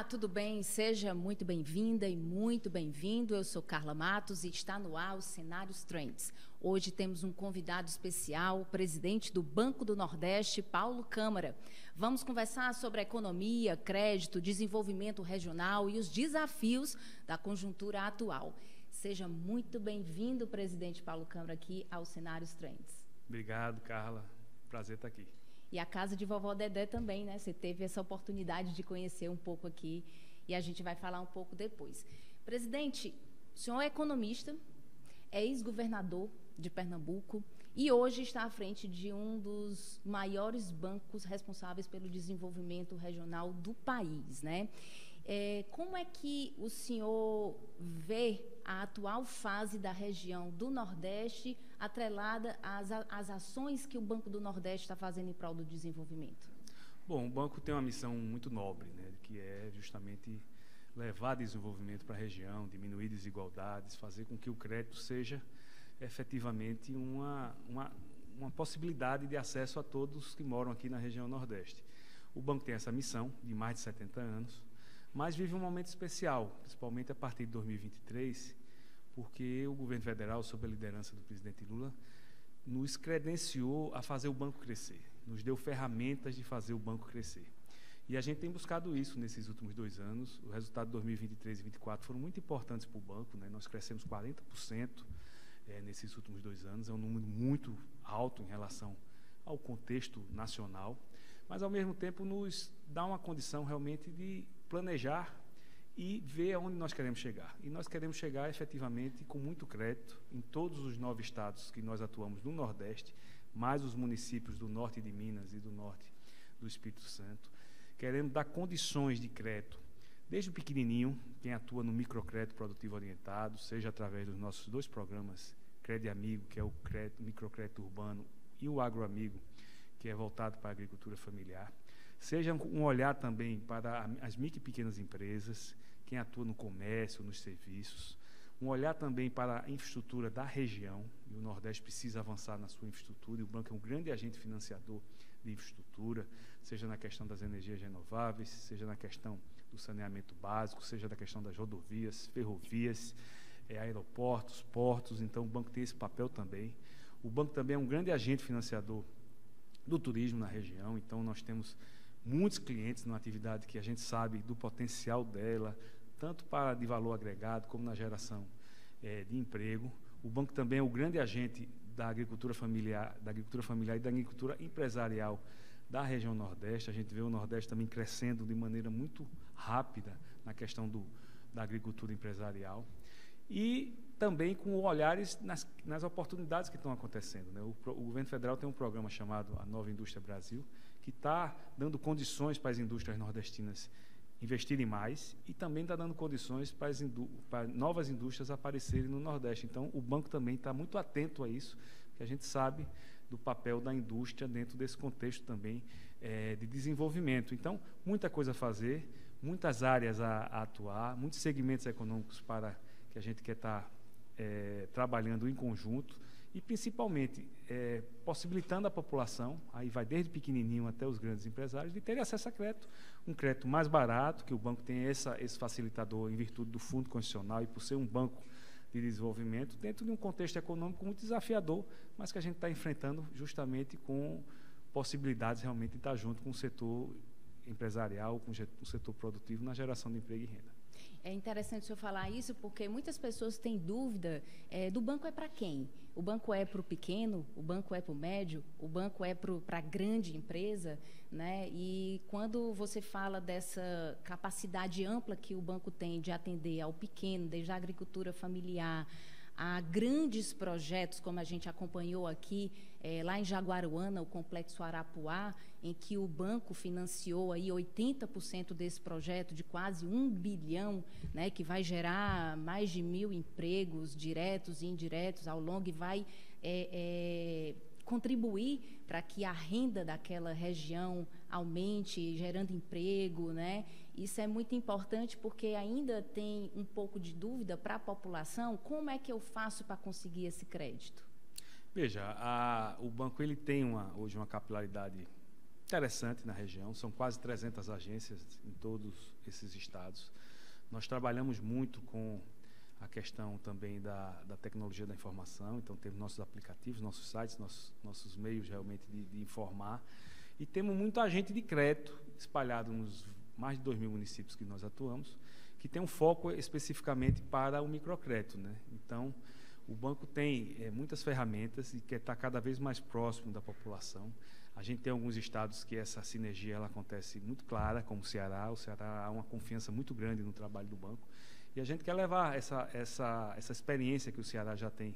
Olá, tudo bem? Seja muito bem-vinda e muito bem-vindo. Eu sou Carla Matos e está no ar o Cenários Trends. Hoje temos um convidado especial, o presidente do Banco do Nordeste, Paulo Câmara. Vamos conversar sobre a economia, crédito, desenvolvimento regional e os desafios da conjuntura atual. Seja muito bem-vindo, presidente Paulo Câmara, aqui ao Cenários Trends. Obrigado, Carla. Prazer estar aqui. E a casa de vovó Dedé também, né? Você teve essa oportunidade de conhecer um pouco aqui e a gente vai falar um pouco depois. Presidente, o senhor é economista, é ex-governador de Pernambuco e hoje está à frente de um dos maiores bancos responsáveis pelo desenvolvimento regional do país, né? Como é que o senhor vê a atual fase da região do Nordeste atrelada às ações que o Banco do Nordeste está fazendo em prol do desenvolvimento? Bom, o banco tem uma missão muito nobre, né, que é justamente levar desenvolvimento para a região, diminuir desigualdades, fazer com que o crédito seja efetivamente uma possibilidade de acesso a todos que moram aqui na região Nordeste. O banco tem essa missão de mais de 70 anos, mas vive um momento especial, principalmente a partir de 2023, porque o governo federal, sob a liderança do presidente Lula, nos credenciou a fazer o banco crescer, nos deu ferramentas de fazer o banco crescer. E a gente tem buscado isso nesses últimos 2 anos. O resultado de 2023 e 2024 foram muito importantes para o banco, né? Nós crescemos 40% nesses últimos 2 anos, é um número muito alto em relação ao contexto nacional, mas, ao mesmo tempo, nos dá uma condição realmente de planejar e ver aonde nós queremos chegar. E nós queremos chegar, efetivamente, com muito crédito em todos os 9 estados que nós atuamos no Nordeste, mais os municípios do norte de Minas e do norte do Espírito Santo. Queremos dar condições de crédito, desde o pequenininho, quem atua no microcrédito produtivo orientado, seja através dos nossos 2 programas, Crédito Amigo, que é o microcrédito urbano, e o Agroamigo, que é voltado para a agricultura familiar. Seja um olhar também para as micro e pequenas empresas, quem atua no comércio, nos serviços, um olhar também para a infraestrutura da região, e o Nordeste precisa avançar na sua infraestrutura, e o banco é um grande agente financiador de infraestrutura, seja na questão das energias renováveis, seja na questão do saneamento básico, seja da questão das rodovias, ferrovias, aeroportos, portos. Então o banco tem esse papel também. O banco também é um grande agente financiador do turismo na região, então nós temos muitos clientes numa atividade que a gente sabe do potencial dela, tanto para de valor agregado como na geração de emprego. O banco também é o grande agente da agricultura familiar e da agricultura empresarial da região Nordeste. A gente vê o Nordeste também crescendo de maneira muito rápida na questão da agricultura empresarial. E também com olhares nas oportunidades que estão acontecendo, né? O governo federal tem um programa chamado A Nova Indústria Brasil, que está dando condições para as indústrias nordestinas investirem mais e também está dando condições para novas indústrias aparecerem no Nordeste. Então, o banco também está muito atento a isso, porque a gente sabe do papel da indústria dentro desse contexto também de desenvolvimento. Então, muita coisa a fazer, muitas áreas a atuar, muitos segmentos econômicos para que a gente quer estar trabalhando em conjunto e, principalmente, possibilitando a população, aí vai desde pequenininho até os grandes empresários, de terem acesso a crédito, um crédito mais barato, que o banco tem esse facilitador em virtude do Fundo Constitucional e por ser um banco de desenvolvimento, dentro de um contexto econômico muito desafiador, mas que a gente está enfrentando justamente com possibilidades realmente de estar junto com o setor empresarial, com o setor produtivo na geração de emprego e renda. É interessante o senhor falar isso, porque muitas pessoas têm dúvida do banco é para quem? O banco é para o pequeno? O banco é para o médio? O banco é para a grande empresa? Né? E quando você fala dessa capacidade ampla que o banco tem de atender ao pequeno, desde a agricultura familiar, a grandes projetos, como a gente acompanhou aqui, lá em Jaguaruana, o Complexo Arapuá, em que o banco financiou aí 80% desse projeto de quase 1 bilhão, né, que vai gerar mais de 1.000 empregos diretos e indiretos ao longo e vai contribuir para que a renda daquela região aumente, gerando emprego, né? Isso é muito importante porque ainda tem um pouco de dúvida para a população, como é que eu faço para conseguir esse crédito? Veja, o banco ele tem hoje uma capilaridade interessante na região. São quase 300 agências em todos esses estados. Nós trabalhamos muito com a questão também da tecnologia da informação. Então, temos nossos aplicativos, nossos sites, nossos meios realmente de informar. E temos muito agente de crédito espalhado nos mais de 2.000 municípios que nós atuamos, que tem um foco especificamente para o microcrédito, né? Então, o banco tem muitas ferramentas e quer estar cada vez mais próximo da população. A gente tem alguns estados que essa sinergia ela acontece muito clara, como o Ceará. O Ceará há uma confiança muito grande no trabalho do banco. E a gente quer levar essa experiência que o Ceará já tem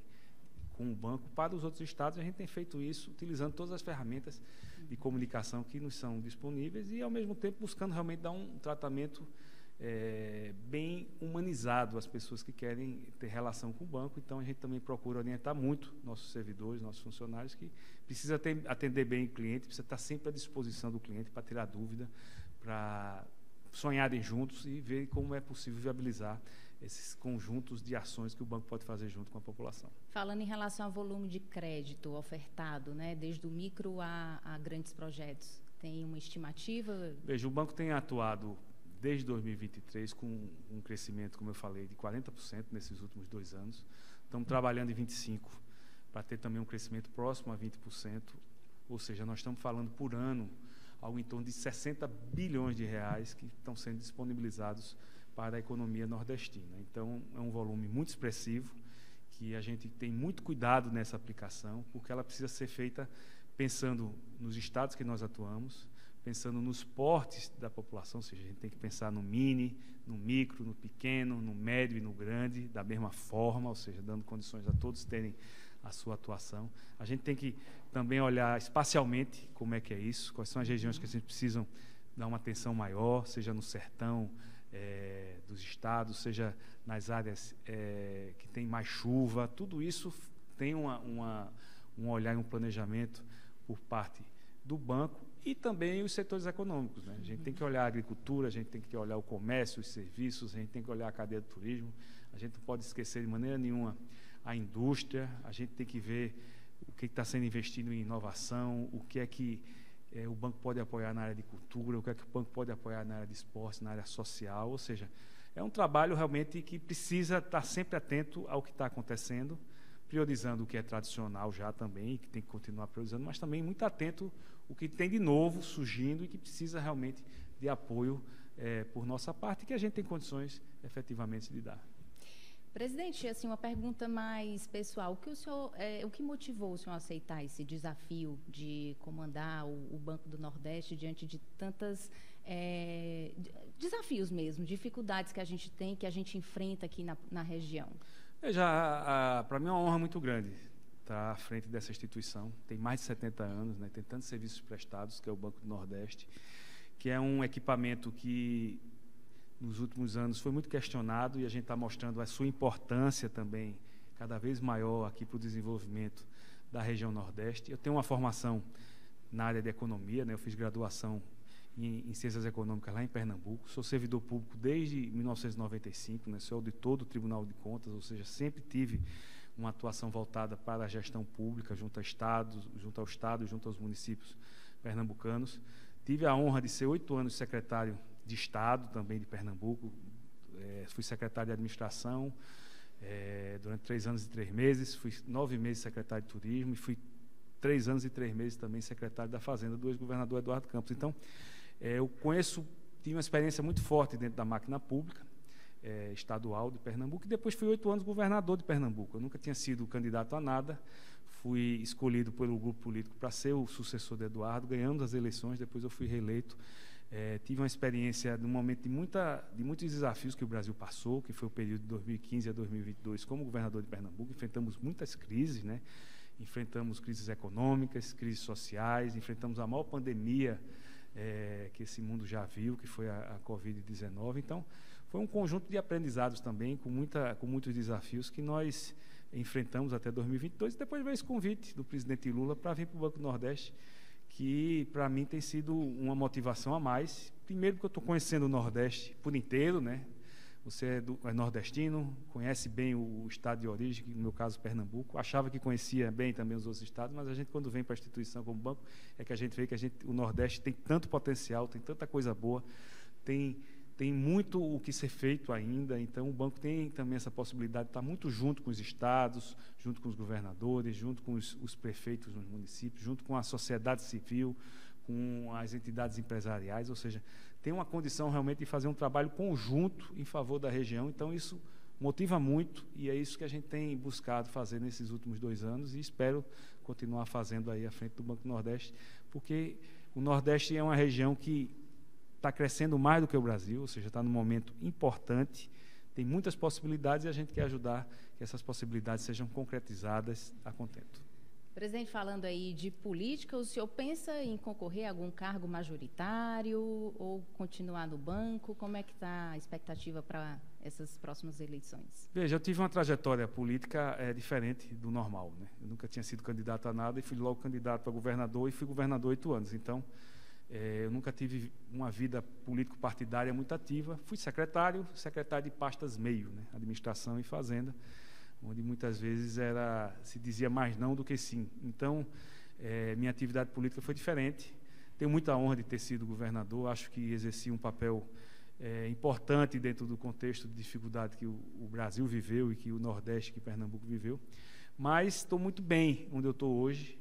com o banco para os outros estados. A gente tem feito isso utilizando todas as ferramentas de comunicação que nos são disponíveis e, ao mesmo tempo, buscando realmente dar um tratamento bem humanizado às pessoas que querem ter relação com o banco. Então, a gente também procura orientar muito nossos servidores, nossos funcionários, que precisa atender bem o cliente, precisa estar sempre à disposição do cliente para tirar dúvida, para sonharem juntos e ver como é possível viabilizar esses conjuntos de ações que o banco pode fazer junto com a população. Falando em relação ao volume de crédito ofertado, né, desde o micro a grandes projetos, tem uma estimativa? Veja, o banco tem atuado desde 2023 com um crescimento, como eu falei, de 40% nesses últimos 2 anos. Estamos trabalhando em 25% para ter também um crescimento próximo a 20%, ou seja, nós estamos falando por ano algo em torno de 60 bilhões de reais que estão sendo disponibilizados para a economia nordestina. Então, é um volume muito expressivo, que a gente tem muito cuidado nessa aplicação, porque ela precisa ser feita pensando nos estados que nós atuamos, pensando nos portes da população, ou seja, a gente tem que pensar no mini, no micro, no pequeno, no médio e no grande, da mesma forma, ou seja, dando condições a todos terem a sua atuação. A gente tem que também olhar espacialmente como é que é isso, quais são as regiões que a gente precisa dar uma atenção maior, seja no sertão dos estados, seja nas áreas que tem mais chuva. Tudo isso tem um olhar e um planejamento por parte do banco e também os setores econômicos, né? A gente tem que olhar a agricultura, a gente tem que olhar o comércio, os serviços, a gente tem que olhar a cadeia do turismo, a gente não pode esquecer de maneira nenhuma a indústria, a gente tem que ver o que está sendo investido em inovação, o que é que o banco pode apoiar na área de cultura, o que é que o banco pode apoiar na área de esporte, na área social. Ou seja, é um trabalho realmente que precisa estar sempre atento ao que está acontecendo, priorizando o que é tradicional já também, que tem que continuar priorizando, mas também muito atento o que tem de novo surgindo e que precisa realmente de apoio por nossa parte, que a gente tem condições efetivamente de dar. Presidente, assim, uma pergunta mais pessoal. O que motivou o senhor a aceitar esse desafio de comandar o Banco do Nordeste diante de tantos desafios mesmo, dificuldades que a gente tem, que a gente enfrenta aqui na região? Para mim é uma honra muito grande estar à frente dessa instituição. Tem mais de 70 anos, né? Tem tantos serviços prestados, que é o Banco do Nordeste, que é um equipamento que nos últimos anos foi muito questionado, e a gente está mostrando a sua importância também cada vez maior aqui para o desenvolvimento da região Nordeste. Eu tenho uma formação na área de economia, né? Eu fiz graduação em Ciências Econômicas lá em Pernambuco, sou servidor público desde 1995, né? Sou auditor do Tribunal de Contas, ou seja, sempre tive uma atuação voltada para a gestão pública junto ao Estado, junto aos municípios pernambucanos. Tive a honra de ser 8 anos secretário de Estado também de Pernambuco, fui secretário de Administração durante 3 anos e 3 meses, fui 9 meses secretário de Turismo e fui 3 anos e 3 meses também secretário da Fazenda do ex-governador Eduardo Campos. Então, eu tive uma experiência muito forte dentro da máquina pública estadual de Pernambuco, e depois fui 8 anos governador de Pernambuco. Eu nunca tinha sido candidato a nada, fui escolhido pelo grupo político para ser o sucessor de Eduardo, ganhamos as eleições, depois eu fui reeleito. Tive uma experiência num momento de muitos desafios que o Brasil passou, que foi o período de 2015 a 2022 como governador de Pernambuco. Enfrentamos muitas crises, né? Enfrentamos crises econômicas, crises sociais, enfrentamos a maior pandemia que esse mundo já viu, que foi a Covid-19. Então, foi um conjunto de aprendizados também, com muitos desafios que nós enfrentamos até 2022. E depois veio esse convite do presidente Lula para vir para o Banco do Nordeste, que para mim tem sido uma motivação a mais. Primeiro porque eu estou conhecendo o Nordeste por inteiro, né? você é nordestino, conhece bem o estado de origem, no meu caso Pernambuco, achava que conhecia bem também os outros estados, mas a gente, quando vem para a instituição como banco, é que a gente vê que o Nordeste tem tanto potencial, tem tanta coisa boa, tem muito o que ser feito ainda, então o banco tem também essa possibilidade de estar muito junto com os estados, junto com os governadores, junto com os prefeitos nos municípios, junto com a sociedade civil, com as entidades empresariais, ou seja, tem uma condição realmente de fazer um trabalho conjunto em favor da região, então isso motiva muito e é isso que a gente tem buscado fazer nesses últimos 2 anos e espero continuar fazendo aí à frente do Banco do Nordeste, porque o Nordeste é uma região que está crescendo mais do que o Brasil, ou seja, está num momento importante, tem muitas possibilidades e a gente quer ajudar que essas possibilidades sejam concretizadas a contento. Presidente, falando aí de política, o senhor pensa em concorrer a algum cargo majoritário ou continuar no banco? Como é que está a expectativa para essas próximas eleições? Veja, eu tive uma trajetória política diferente do normal, né? Eu nunca tinha sido candidato a nada e fui logo candidato para governador e fui governador 8 anos. Então, eu nunca tive uma vida político-partidária muito ativa. Fui secretário de pastas meio, né? Administração e Fazenda, onde muitas vezes se dizia mais não do que sim. Então, minha atividade política foi diferente. Tenho muita honra de ter sido governador, acho que exerci um papel importante dentro do contexto de dificuldade que o Brasil viveu e que o Nordeste, que Pernambuco viveu. Mas estou muito bem onde eu estou hoje,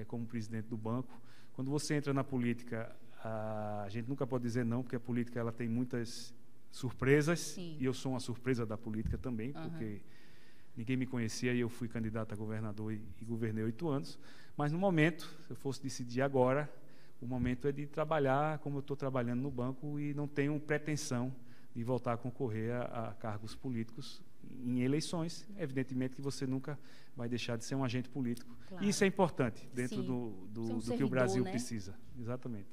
como presidente do banco. Quando você entra na política, a gente nunca pode dizer não, porque a política ela tem muitas surpresas. Sim. E eu sou uma surpresa da política também, porque ninguém me conhecia e eu fui candidato a governador e governei 8 anos. Mas no momento, se eu fosse decidir agora, o momento é de trabalhar como eu estou trabalhando no banco e não tenho pretensão de voltar a concorrer a cargos políticos em eleições. Evidentemente que você nunca vai deixar de ser um agente político. Claro. E isso é importante dentro do servidor, que o Brasil, né, precisa. Exatamente.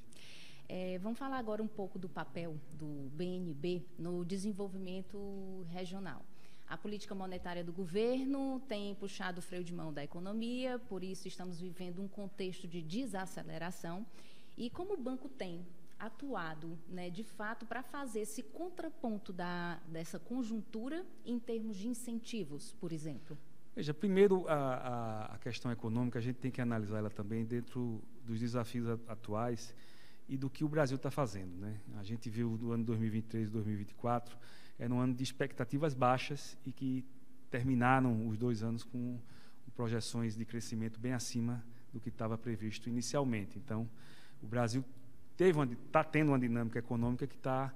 Vamos falar agora um pouco do papel do BNB no desenvolvimento regional. A política monetária do governo tem puxado o freio de mão da economia, por isso estamos vivendo um contexto de desaceleração. E como o banco tem atuado, né, de fato, para fazer esse contraponto dessa conjuntura em termos de incentivos, por exemplo? Veja, primeiro a questão econômica, a gente tem que analisar ela também dentro dos desafios atuais e do que o Brasil está fazendo, né? A gente viu no ano 2023 e 2024, era um ano de expectativas baixas e que terminaram os 2 anos com projeções de crescimento bem acima do que estava previsto inicialmente. Então, o Brasil está tendo uma dinâmica econômica que está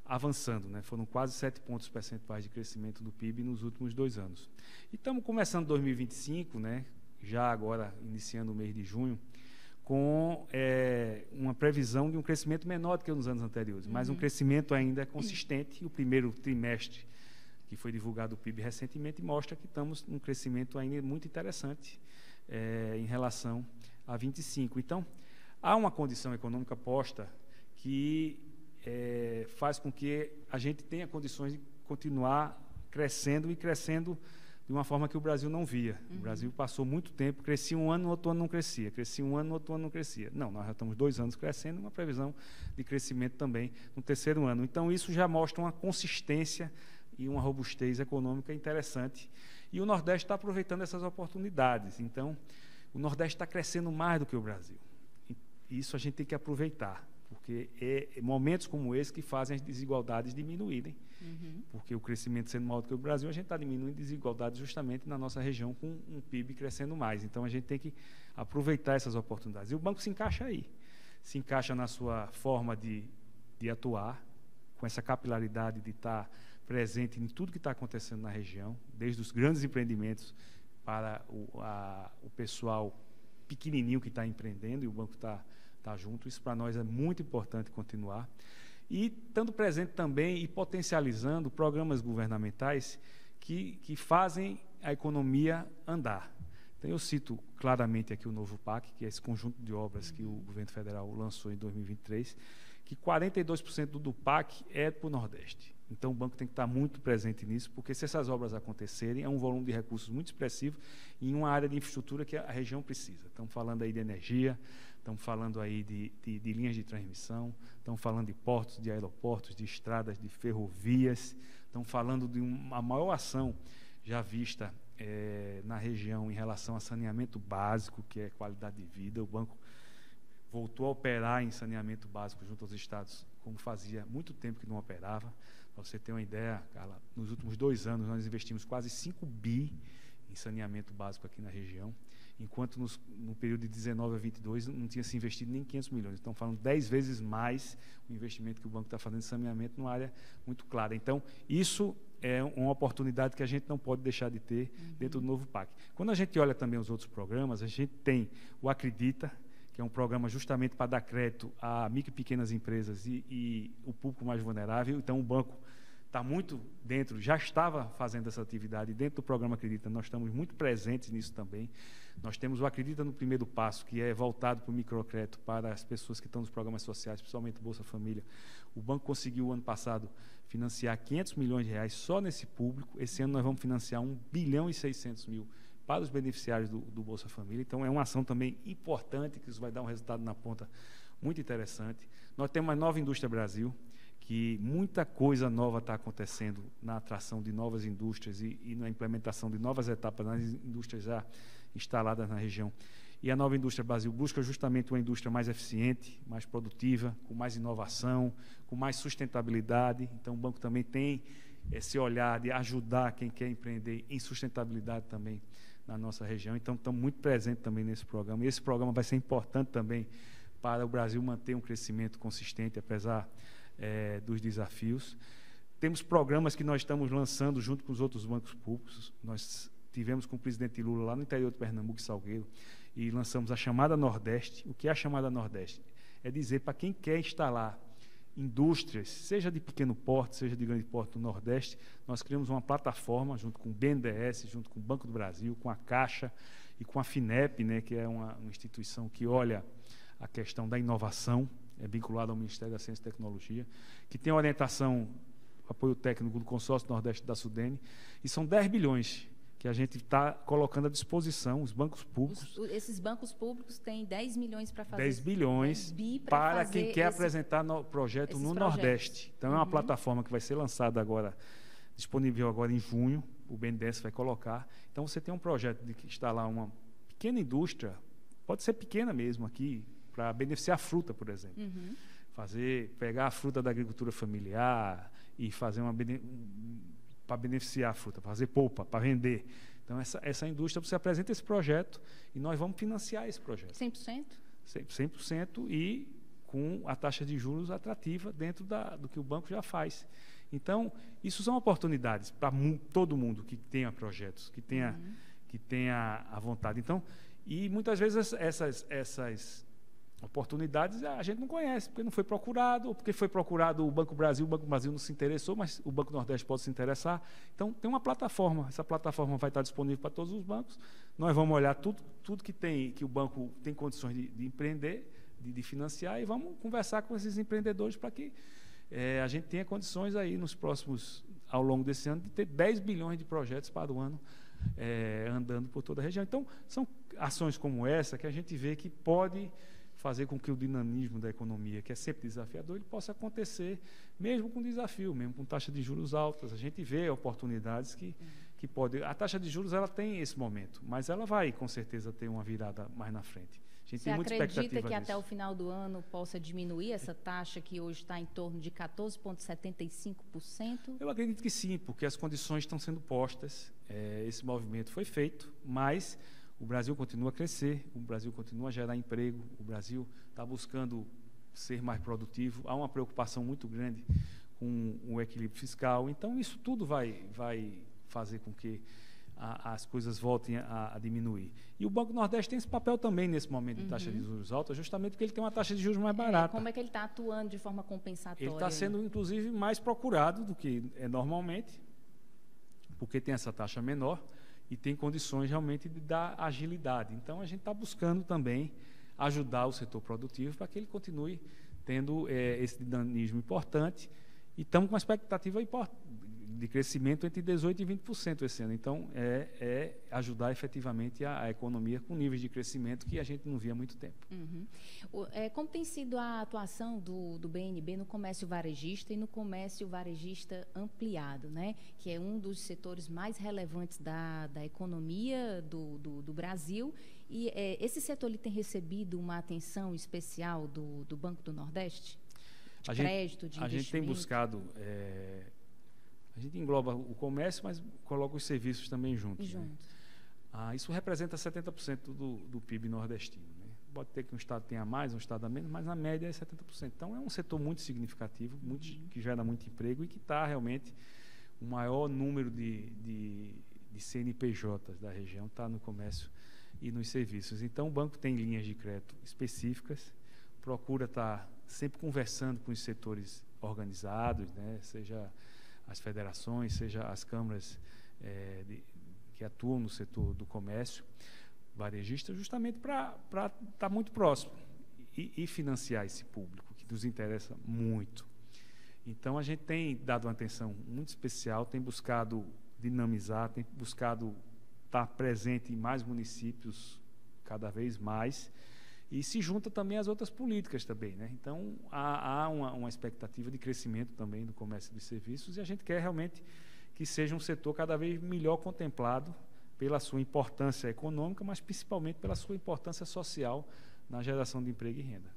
avançando, né? Foram quase 7 pontos percentuais de crescimento do PIB nos últimos 2 anos. E estamos começando 2025, né? Já agora iniciando o mês de junho, com uma previsão de um crescimento menor do que nos anos anteriores, mas um crescimento ainda consistente. E o primeiro trimestre, que foi divulgado o PIB recentemente, mostra que estamos num crescimento ainda muito interessante em relação a 25. Então, há uma condição econômica posta que faz com que a gente tenha condições de continuar crescendo e crescendo de uma forma que o Brasil não via. O Brasil passou muito tempo, crescia um ano, no outro ano não crescia, crescia um ano, no outro ano não crescia. Não, nós já estamos 2 anos crescendo, uma previsão de crescimento também no 3º ano. Então, isso já mostra uma consistência e uma robustez econômica interessante. E o Nordeste está aproveitando essas oportunidades. Então, o Nordeste está crescendo mais do que o Brasil. E isso a gente tem que aproveitar, porque é momentos como esse que fazem as desigualdades diminuírem. Porque o crescimento sendo maior do que o Brasil, a gente está diminuindo desigualdades justamente na nossa região, com um PIB crescendo mais. Então, a gente tem que aproveitar essas oportunidades. E o banco se encaixa aí. Se encaixa na sua forma de atuar, com essa capilaridade de estar presente em tudo que está acontecendo na região, desde os grandes empreendimentos para o pessoal pequenininho que está empreendendo, e o banco está junto. Isso para nós é muito importante continuar. E estando presente também e potencializando programas governamentais que fazem a economia andar. Então, eu cito claramente aqui o novo PAC, que é esse conjunto de obras que o governo federal lançou em 2023, que 42% do PAC é para o Nordeste. Então, o banco tem que estar muito presente nisso, porque se essas obras acontecerem, é um volume de recursos muito expressivo em uma área de infraestrutura que a região precisa. Estamos falando aí de energia, estamos falando aí de linhas de transmissão, estamos falando de portos, de aeroportos, de estradas, de ferrovias, estamos falando de uma maior ação já vista na região em relação a saneamento básico, que é qualidade de vida. O banco voltou a operar em saneamento básico junto aos estados, como fazia muito tempo que não operava. Para você ter uma ideia, Carla, nos últimos 2 anos nós investimos quase 5 bi em saneamento básico aqui na região, enquanto no período de 19 a 22 não tinha se investido nem 500 milhões. Então, falando 10 vezes mais o investimento que o banco está fazendo em saneamento numa área muito clara. Então, isso é uma oportunidade que a gente não pode deixar de ter dentro do novo PAC. Quando a gente olha também os outros programas, a gente tem o Acredita, que é um programa justamente para dar crédito a micro e pequenas empresas e o público mais vulnerável. Então, o banco está muito dentro, já estava fazendo essa atividade dentro do programa Acredita, nós estamos muito presentes nisso também. Nós temos o Acredita no Primeiro Passo, que é voltado para o microcrédito para as pessoas que estão nos programas sociais, principalmente Bolsa Família. O banco conseguiu, ano passado, financiar 500 milhões de reais só nesse público. Esse ano nós vamos financiar 1 bilhão e 600 mil para os beneficiários do Bolsa Família. Então, é uma ação também importante, que isso vai dar um resultado na ponta muito interessante. Nós temos a Nova Indústria Brasil, que muita coisa nova está acontecendo na atração de novas indústrias e na implementação de novas etapas nas indústrias já instaladas na região. E a Nova Indústria Brasil busca justamente uma indústria mais eficiente, mais produtiva, com mais inovação, com mais sustentabilidade. Então, o banco também tem esse olhar de ajudar quem quer empreender em sustentabilidade também na nossa região. Então, estamos muito presentes também nesse programa. E esse programa vai ser importante também para o Brasil manter um crescimento consistente, apesar dos desafios. Temos programas que nós estamos lançando junto com os outros bancos públicos. Nós tivemos com o presidente Lula lá no interior de Pernambuco e Salgueiro e lançamos a chamada Nordeste. O que é a chamada Nordeste? É dizer para quem quer instalar indústrias, seja de pequeno porte, seja de grande porte no Nordeste, nós criamos uma plataforma junto com o BNDES, junto com o Banco do Brasil, com a Caixa e com a FINEP, né, que é uma instituição que olha a questão da inovação, é vinculado ao Ministério da Ciência e Tecnologia, que tem a orientação, apoio técnico do Consórcio Nordeste da Sudene, e são 10 bilhões que a gente está colocando à disposição, os bancos públicos. Esses bancos públicos têm 10 milhões para fazer. 10 bilhões para quem quer apresentar projeto no Nordeste. Então, é uma plataforma que vai ser lançada agora, disponível agora em junho, o BNDES vai colocar. Então, você tem um projeto de instalar uma pequena indústria, pode ser pequena mesmo aqui, para beneficiar a fruta, por exemplo. Pegar a fruta da agricultura familiar e fazer para beneficiar a fruta, fazer polpa, para vender. Então, essa indústria, você apresenta esse projeto e nós vamos financiar esse projeto. 100%? 100% e com a taxa de juros atrativa dentro do que o banco já faz. Então, isso são oportunidades para todo mundo que tenha projetos, que tenha a vontade. Então, e muitas vezes essas oportunidades a gente não conhece, porque não foi procurado, ou porque foi procurado o Banco Brasil não se interessou, mas o Banco Nordeste pode se interessar. Então, tem uma plataforma, essa plataforma vai estar disponível para todos os bancos. Nós vamos olhar tudo que o banco tem condições de empreender, de financiar, e vamos conversar com esses empreendedores para que a gente tenha condições aí ao longo desse ano, de ter 10 bilhões de projetos para o ano andando por toda a região. Então, são ações como essa que a gente vê que pode fazer com que o dinamismo da economia, que é sempre desafiador, ele possa acontecer mesmo com desafio, mesmo com taxa de juros altas. A gente vê oportunidades que podem... A taxa de juros ela tem esse momento, mas ela vai, com certeza, ter uma virada mais na frente. A gente tem muita expectativa acredita que disso. Até o final do ano possa diminuir essa taxa, que hoje está em torno de 14,75%? Eu acredito que sim, porque as condições estão sendo postas, esse movimento foi feito, mas o Brasil continua a crescer, o Brasil continua a gerar emprego, o Brasil está buscando ser mais produtivo, há uma preocupação muito grande com o equilíbrio fiscal. Então, isso tudo vai fazer com que as coisas voltem a diminuir. E o Banco Nordeste tem esse papel também nesse momento de taxa de juros alta, justamente porque ele tem uma taxa de juros mais barata. Como é que ele está atuando de forma compensatória? Ele está sendo, inclusive, mais procurado do que é normalmente, porque tem essa taxa menor e tem condições realmente de dar agilidade. Então, a gente está buscando também ajudar o setor produtivo para que ele continue tendo esse dinamismo importante, e estamos com uma expectativa de crescimento entre 18% e 20% esse ano. Então, é ajudar efetivamente a economia com níveis de crescimento que a gente não via há muito tempo. Uhum. Como tem sido a atuação do BNB no comércio varejista e no comércio varejista ampliado, né? Que é um dos setores mais relevantes da economia do Brasil. E esse setor ele tem recebido uma atenção especial do Banco do Nordeste? De crédito, de investimento? A gente tem buscado... a gente engloba o comércio, mas coloca os serviços também juntos. Né? Isso representa 70% do PIB nordestino. Né? Pode ter que um estado tenha mais, um estado a menos, mas na média é 70%. Então, é um setor muito significativo, que gera muito emprego e que está realmente o maior número de CNPJs da região está no comércio e nos serviços. Então, o banco tem linhas de crédito específicas, procura estar sempre conversando com os setores organizados, né? Seja as federações, seja as câmaras que atuam no setor do comércio varejista, justamente para estar muito próximo e financiar esse público, que nos interessa muito. Então, a gente tem dado uma atenção muito especial, tem buscado dinamizar, tem buscado estar presente em mais municípios cada vez mais, e se junta também às outras políticas também, né? Então, há uma expectativa de crescimento também do comércio e dos serviços, e a gente quer realmente que seja um setor cada vez melhor contemplado pela sua importância econômica, mas principalmente pela sua importância social na geração de emprego e renda.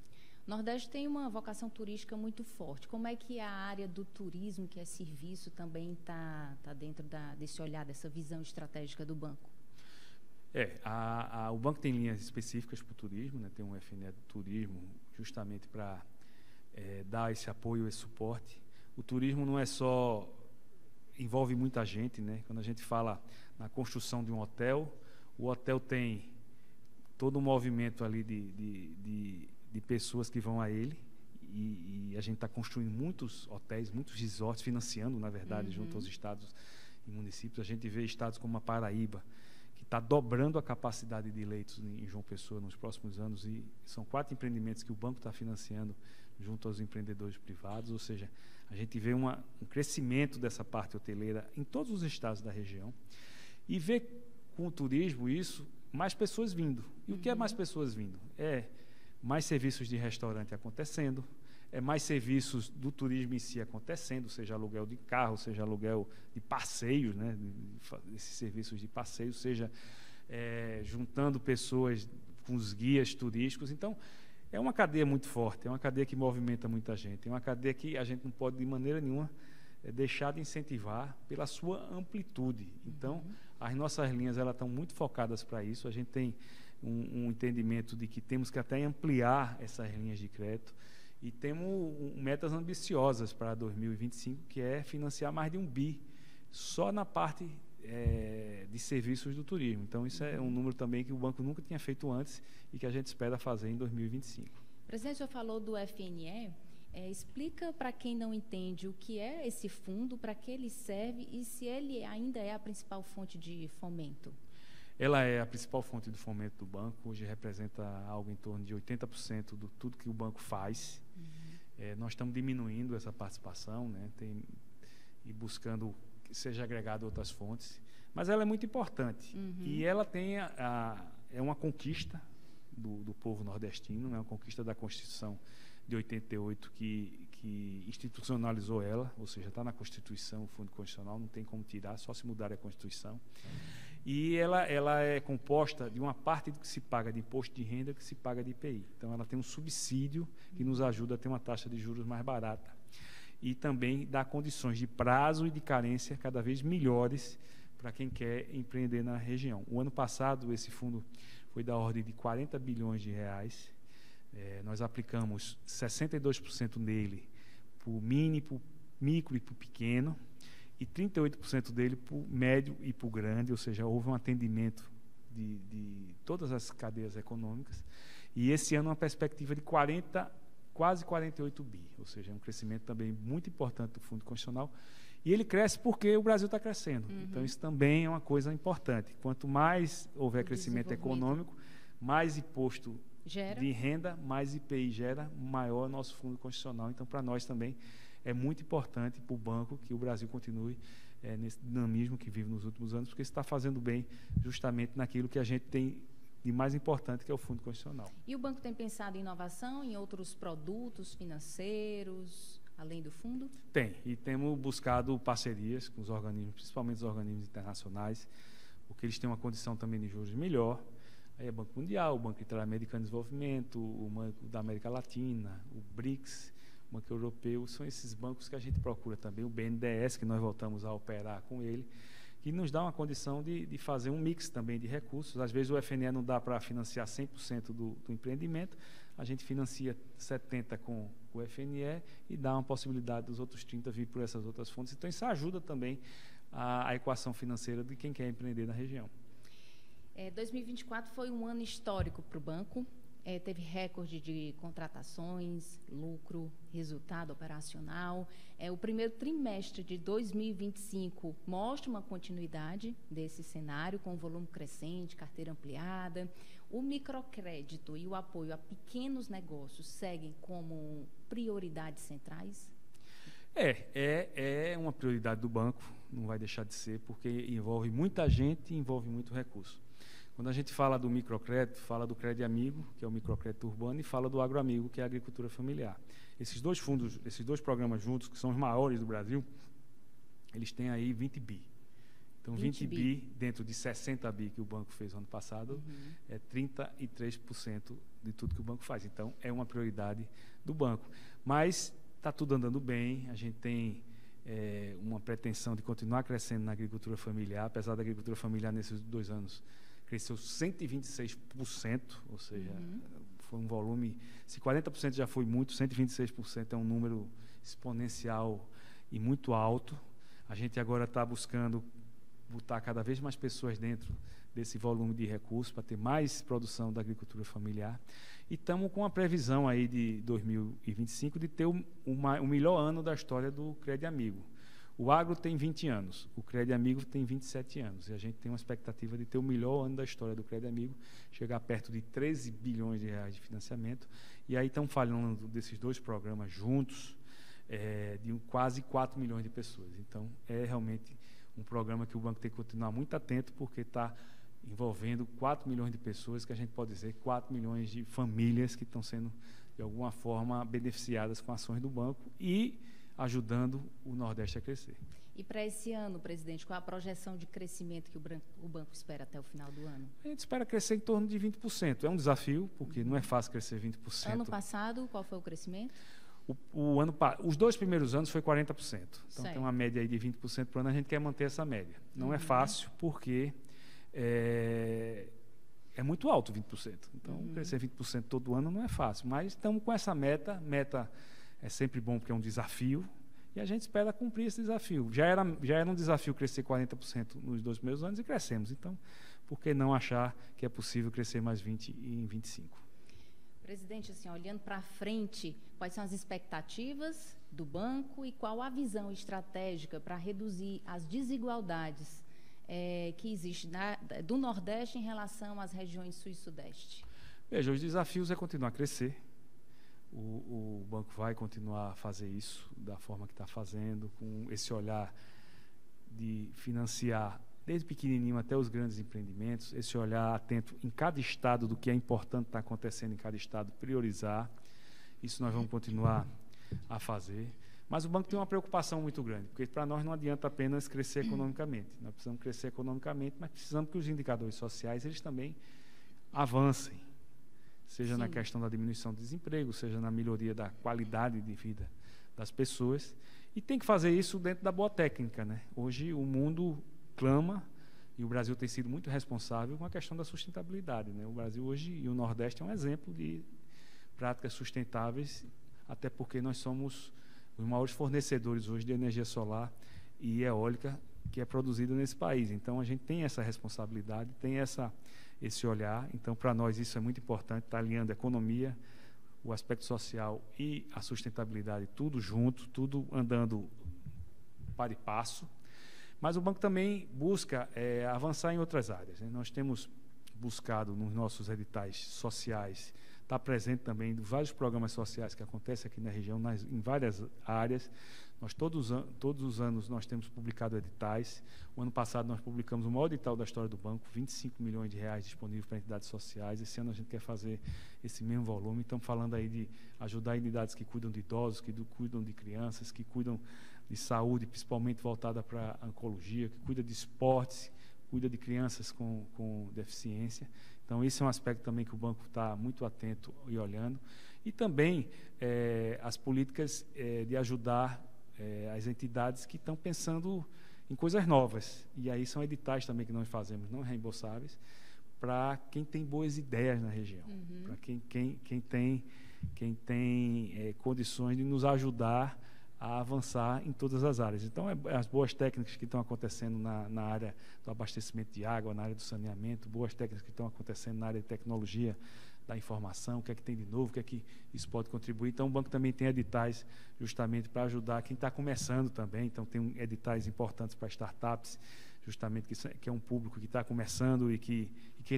O Nordeste tem uma vocação turística muito forte. Como é que a área do turismo, que é serviço, também está dentro desse olhar, dessa visão estratégica do banco? O banco tem linhas específicas para o turismo, né? Tem um FNE do turismo justamente para dar esse apoio, esse suporte. O turismo não é só... envolve muita gente, né? Quando a gente fala na construção de um hotel, o hotel tem todo um movimento ali de pessoas que vão a ele, e a gente está construindo muitos hotéis, muitos resorts, financiando, na verdade, junto aos estados e municípios. A gente vê estados como a Paraíba, que está dobrando a capacidade de leitos em João Pessoa nos próximos anos, e são 4 empreendimentos que o banco está financiando junto aos empreendedores privados, ou seja, a gente vê um crescimento dessa parte hoteleira em todos os estados da região, e vê com o turismo isso, mais pessoas vindo. E o que é mais pessoas vindo? Mais serviços de restaurante acontecendo, mais serviços do turismo em si acontecendo, seja aluguel de carro, seja aluguel de passeios, né, esses serviços de passeio, seja juntando pessoas com os guias turísticos. Então, é uma cadeia muito forte, é uma cadeia que movimenta muita gente, é uma cadeia que a gente não pode, de maneira nenhuma, deixar de incentivar pela sua amplitude. Então, as nossas linhas elas estão muito focadas para isso. A gente tem um entendimento de que temos que até ampliar essas linhas de crédito, e temos metas ambiciosas para 2025, que é financiar mais de 1 bi só na parte de serviços do turismo. Então, isso é um número também que o banco nunca tinha feito antes e que a gente espera fazer em 2025. Presidente, o senhor falou do FNE. Explica para quem não entende o que é esse fundo, para que ele serve e se ele ainda é a principal fonte de fomento. Ela é a principal fonte de fomento do banco, hoje representa algo em torno de 80% de tudo que o banco faz. Nós estamos diminuindo essa participação, né? E buscando que seja agregado a outras fontes, mas ela é muito importante. E ela tem é uma conquista do povo nordestino, né? Uma conquista da Constituição de 88 que institucionalizou ela, ou seja, está na Constituição, o Fundo Constitucional, não tem como tirar, só se mudar a Constituição. E ela é composta de uma parte do que se paga de imposto de renda que se paga de IPI. Então, ela tem um subsídio que nos ajuda a ter uma taxa de juros mais barata. E também dá condições de prazo e de carência cada vez melhores para quem quer empreender na região. O ano passado, esse fundo foi da ordem de 40 bilhões de reais. Nós aplicamos 62% nele para o mini, para o micro e para o pequeno, e 38% dele para o médio e para o grande, ou seja, houve um atendimento de todas as cadeias econômicas. E esse ano uma perspectiva de quase 48 bi, ou seja, é um crescimento também muito importante do Fundo Constitucional. E ele cresce porque o Brasil está crescendo. Então, isso também é uma coisa importante. Quanto mais houver crescimento econômico, mais imposto de renda, mais IPI gera, maior é o nosso Fundo Constitucional. Então, para nós também é muito importante para o banco que o Brasil continue nesse dinamismo que vive nos últimos anos, porque isso está fazendo bem justamente naquilo que a gente tem de mais importante, que é o Fundo Constitucional. E o banco tem pensado em inovação, em outros produtos financeiros, além do fundo? Tem, e temos buscado parcerias com os organismos, principalmente os organismos internacionais, porque eles têm uma condição também de juros melhor. Aí é o Banco Mundial, o Banco Interamericano de Desenvolvimento, o Banco da América Latina, o BRICS, o Banco Europeu, são esses bancos que a gente procura também, o BNDES, que nós voltamos a operar com ele, que nos dá uma condição de fazer um mix também de recursos. Às vezes o FNE não dá para financiar 100% do empreendimento, a gente financia 70% com o FNE e dá uma possibilidade dos outros 30% vir por essas outras fontes. Então isso ajuda também a equação financeira de quem quer empreender na região. 2024 foi um ano histórico para o banco. Teve recorde de contratações, lucro, resultado operacional. O primeiro trimestre de 2025 mostra uma continuidade desse cenário, com volume crescente, carteira ampliada. O microcrédito e o apoio a pequenos negócios seguem como prioridades centrais? É uma prioridade do banco, não vai deixar de ser, porque envolve muita gente e envolve muito recurso. Quando a gente fala do microcrédito, fala do Crédito Amigo, que é o microcrédito urbano, e fala do Agroamigo, que é a agricultura familiar. Esses dois fundos, esses dois programas juntos, que são os maiores do Brasil, eles têm aí 20 bi. Então, 20 bi dentro de 60 bi que o banco fez no ano passado, é 33% de tudo que o banco faz. Então, é uma prioridade do banco. Mas está tudo andando bem, a gente tem uma pretensão de continuar crescendo na agricultura familiar, apesar da agricultura familiar nesses 2 anos cresceu 126%, ou seja, foi um volume, se 40% já foi muito, 126% é um número exponencial e muito alto. A gente agora está buscando botar cada vez mais pessoas dentro desse volume de recursos para ter mais produção da agricultura familiar. E estamos com a previsão aí de 2025 de ter o melhor ano da história do Crédito Amigo. O agro tem 20 anos, o Crédito Amigo tem 27 anos. E a gente tem uma expectativa de ter o melhor ano da história do Crédito Amigo, chegar perto de 13 bilhões de reais de financiamento. E aí estão falando desses dois programas juntos, de quase 4 milhões de pessoas. Então, é realmente um programa que o banco tem que continuar muito atento, porque está envolvendo 4 milhões de pessoas, que a gente pode dizer 4 milhões de famílias que estão sendo, de alguma forma, beneficiadas com ações do banco e ajudando o Nordeste a crescer. E para esse ano, presidente, qual a projeção de crescimento que o banco espera até o final do ano? A gente espera crescer em torno de 20%. É um desafio, porque não é fácil crescer 20%. Ano passado, qual foi o crescimento? Os 2 primeiros anos foi 40%. Então, certo. Tem uma média aí de 20% por ano, a gente quer manter essa média. Não é fácil, porque é muito alto 20%. Então, crescer 20% todo ano não é fácil. Mas estamos com essa meta. Meta é sempre bom, porque é um desafio. E a gente espera cumprir esse desafio. Já era um desafio crescer 40% nos 2 primeiros anos e crescemos. Então, por que não achar que é possível crescer mais 20% em 25%? Presidente, assim, olhando para frente, quais são as expectativas do banco e qual a visão estratégica para reduzir as desigualdades que existem do Nordeste em relação às regiões Sul e Sudeste? Veja, os desafios é continuar a crescer. O banco vai continuar a fazer isso da forma que está fazendo, com esse olhar de financiar desde pequenininho até os grandes empreendimentos, esse olhar atento em cada estado do que é importante estar acontecendo em cada estado, priorizar. Isso nós vamos continuar a fazer. Mas o banco tem uma preocupação muito grande, porque para nós não adianta apenas crescer economicamente. Nós precisamos crescer economicamente, mas precisamos que os indicadores sociais eles também avancem, seja na questão da diminuição do desemprego, seja na melhoria da qualidade de vida das pessoas. E tem que fazer isso dentro da boa técnica, né? Hoje o mundo clama, e o Brasil tem sido muito responsável com a questão da sustentabilidade, né? O Brasil hoje, e o Nordeste, é um exemplo de práticas sustentáveis, até porque nós somos os maiores fornecedores hoje de energia solar e eólica que é produzida nesse país. Então, a gente tem essa responsabilidade, tem esse olhar. Então, para nós, isso é muito importante, estar alinhando a economia, o aspecto social e a sustentabilidade, tudo junto, tudo andando par e passo. Mas o banco também busca avançar em outras áreas, né? Nós temos buscado nos nossos editais sociais está presente também em vários programas sociais que acontecem aqui na região, em várias áreas. Nós, todos os anos, nós temos publicado editais. O ano passado, nós publicamos o maior edital da história do banco, 25 milhões de reais disponíveis para entidades sociais. Esse ano a gente quer fazer esse mesmo volume. Estamos falando aí de ajudar entidades que cuidam de idosos, que cuidam de crianças, que cuidam de saúde, principalmente voltada para a oncologia, que cuida de esportes, cuida de crianças com deficiência. Então, esse é um aspecto também que o banco está muito atento e olhando. E também as políticas de ajudar as entidades que estão pensando em coisas novas. E aí são editais também que nós fazemos, não reembolsáveis, para quem tem boas ideias na região, para quem tem condições de nos ajudar a avançar em todas as áreas. Então, as boas técnicas que estão acontecendo na área do abastecimento de água, na área do saneamento, boas técnicas que estão acontecendo na área de tecnologia, da informação, o que é que tem de novo, o que é que isso pode contribuir. Então, o banco também tem editais justamente para ajudar quem está começando também. Então, tem editais importantes para startups, justamente que é um público que está começando e que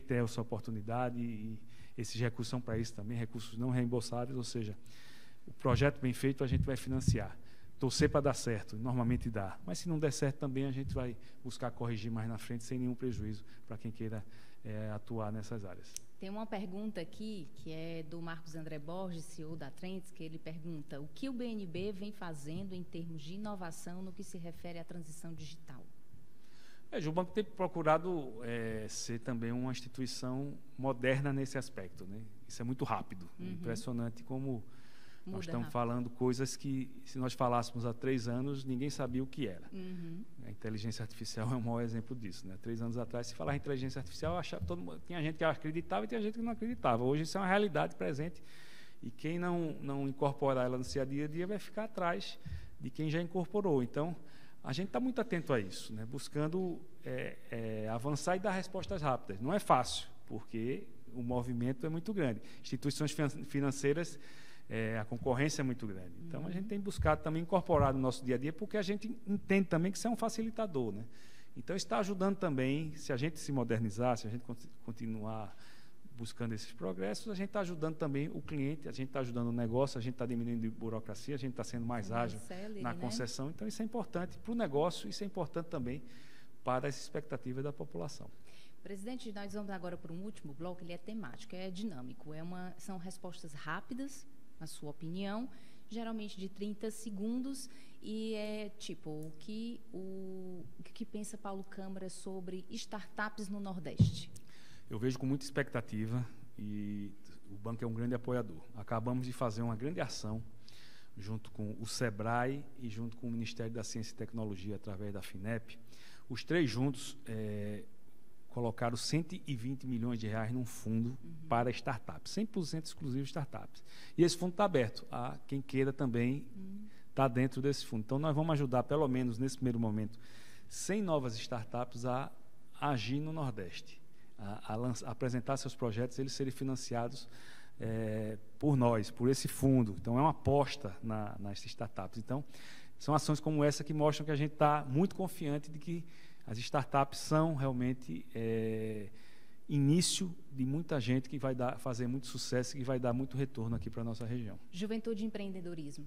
tem essa oportunidade. E esses recursos são para isso também, recursos não reembolsáveis, ou seja, o projeto bem feito a gente vai financiar. Torcer para dar certo, normalmente dá. Mas se não der certo também, a gente vai buscar corrigir mais na frente, sem nenhum prejuízo para quem queira atuar nessas áreas. Tem uma pergunta aqui, que é do Marcos André Borges, CEO da Trends, que ele pergunta: o que o BNB vem fazendo em termos de inovação no que se refere à transição digital? O banco tem procurado ser também uma instituição moderna nesse aspecto, né? Isso é muito rápido, impressionante como nós estamos falando coisas que, se nós falássemos há 3 anos, ninguém sabia o que era. A inteligência artificial é um maior exemplo disso, né? 3 anos atrás, se falar em inteligência artificial, tinha gente que acreditava e tinha gente que não acreditava. Hoje isso é uma realidade presente e quem não incorporar ela no seu dia a dia vai ficar atrás de quem já incorporou. Então, a gente está muito atento a isso, né? Buscando avançar e dar respostas rápidas. Não é fácil, porque o movimento é muito grande. Instituições financeiras, a concorrência é muito grande. Então, a gente tem buscado também incorporar no nosso dia a dia, porque a gente entende também que isso é um facilitador, né? Então, está ajudando também, se a gente se modernizar, se a gente continuar buscando esses progressos, a gente está ajudando também o cliente, a gente está ajudando o negócio, a gente está diminuindo a burocracia, a gente está sendo mais ágil na concessão. Então, isso é importante para o negócio, isso é importante também para as expectativas da população. Presidente, nós vamos agora para um último bloco, ele é temático, é dinâmico, são respostas rápidas, na sua opinião, geralmente de 30 segundos, e é tipo, o que pensa Paulo Câmara sobre startups no Nordeste? Eu vejo com muita expectativa e o banco é um grande apoiador. Acabamos de fazer uma grande ação junto com o SEBRAE e junto com o Ministério da Ciência e Tecnologia, através da FINEP. Os 3 juntos colocaram 120 milhões de reais num fundo para startups, 100% exclusivo de startups. E esse fundo está aberto a quem queira também estar dentro desse fundo. Então, nós vamos ajudar, pelo menos nesse primeiro momento, 100 novas startups a agir no Nordeste, a apresentar seus projetos, eles serem financiados por nós, por esse fundo. Então, é uma aposta nas startups. Então, são ações como essa que mostram que a gente está muito confiante de que as startups são realmente início de muita gente que vai fazer muito sucesso e que vai dar muito retorno aqui para a nossa região. Juventude e empreendedorismo.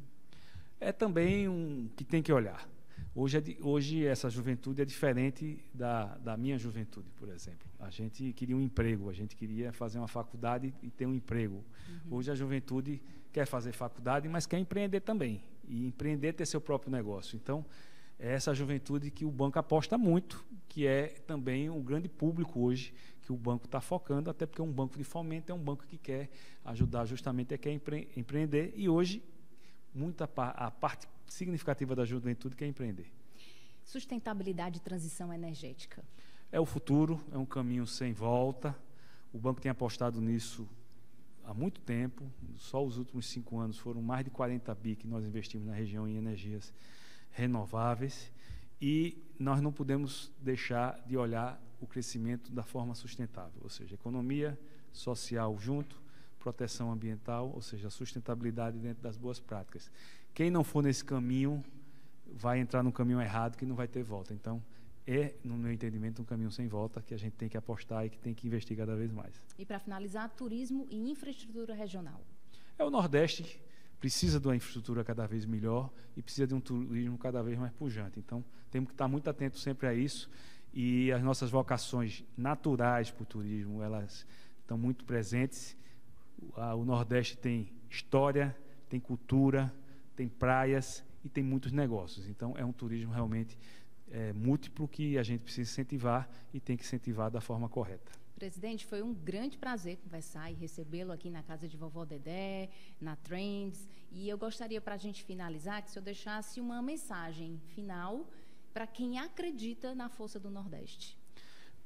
É também um que tem que olhar. Hoje essa juventude é diferente da minha juventude, por exemplo. A gente queria um emprego, a gente queria fazer uma faculdade e ter um emprego. Hoje a juventude quer fazer faculdade, mas quer empreender também. E empreender, ter seu próprio negócio. Então, é essa juventude que o banco aposta muito, que é também um grande público hoje que o banco está focando, até porque um banco de fomento é um banco que quer ajudar justamente a quem empreender, e hoje a parte significativa da juventude quer empreender. Sustentabilidade e transição energética. É o futuro, é um caminho sem volta. O banco tem apostado nisso há muito tempo. Só os últimos 5 anos foram mais de 40 bi que nós investimos na região em energias renováveis, e nós não podemos deixar de olhar o crescimento da forma sustentável, ou seja, economia social junto, proteção ambiental, ou seja, sustentabilidade dentro das boas práticas. Quem não for nesse caminho vai entrar no caminho errado, que não vai ter volta. Então, é, no meu entendimento, um caminho sem volta que a gente tem que apostar e que tem que investir cada vez mais. E para finalizar, turismo e infraestrutura regional. O Nordeste precisa de uma infraestrutura cada vez melhor e precisa de um turismo cada vez mais pujante. Então, temos que estar muito atentos sempre a isso, e as nossas vocações naturais para o turismo, elas estão muito presentes. O Nordeste tem história, tem cultura, tem praias e tem muitos negócios. Então, é um turismo realmente múltiplo que a gente precisa incentivar e tem que incentivar da forma correta. Presidente, foi um grande prazer conversar e recebê-lo aqui na casa de Vovó Dedé, na Trends. E eu gostaria, para a gente finalizar, que o senhor deixasse uma mensagem final para quem acredita na força do Nordeste.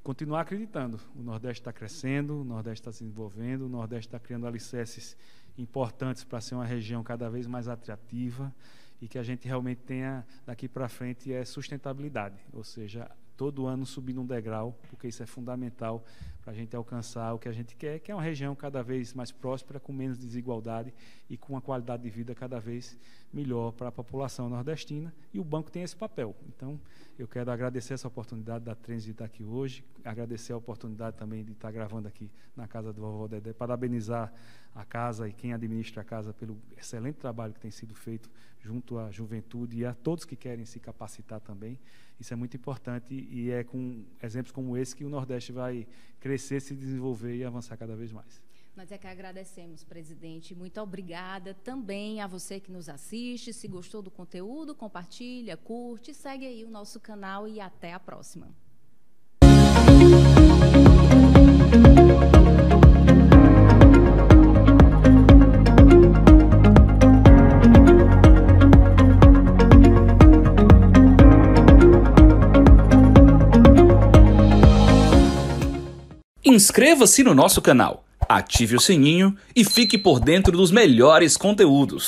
Continuar acreditando. O Nordeste está crescendo, o Nordeste está se desenvolvendo, o Nordeste está criando alicerces importantes para ser uma região cada vez mais atrativa e que a gente realmente tenha, daqui para frente, sustentabilidade, ou seja, todo ano subindo um degrau, porque isso é fundamental para a gente alcançar o que a gente quer, que é uma região cada vez mais próspera, com menos desigualdade e com uma qualidade de vida cada vez melhor para a população nordestina, e o banco tem esse papel. Então, eu quero agradecer essa oportunidade da Trends de estar aqui hoje, agradecer a oportunidade também de estar gravando aqui na casa do Vovó Dedé, parabenizar a casa e quem administra a casa pelo excelente trabalho que tem sido feito junto à juventude e a todos que querem se capacitar também. Isso é muito importante e é com exemplos como esse que o Nordeste vai crescer, se desenvolver e avançar cada vez mais. Nós é que agradecemos, presidente. Muito obrigada também a você que nos assiste. Se gostou do conteúdo, compartilha, curte, segue aí o nosso canal e até a próxima. Inscreva-se no nosso canal, ative o sininho e fique por dentro dos melhores conteúdos.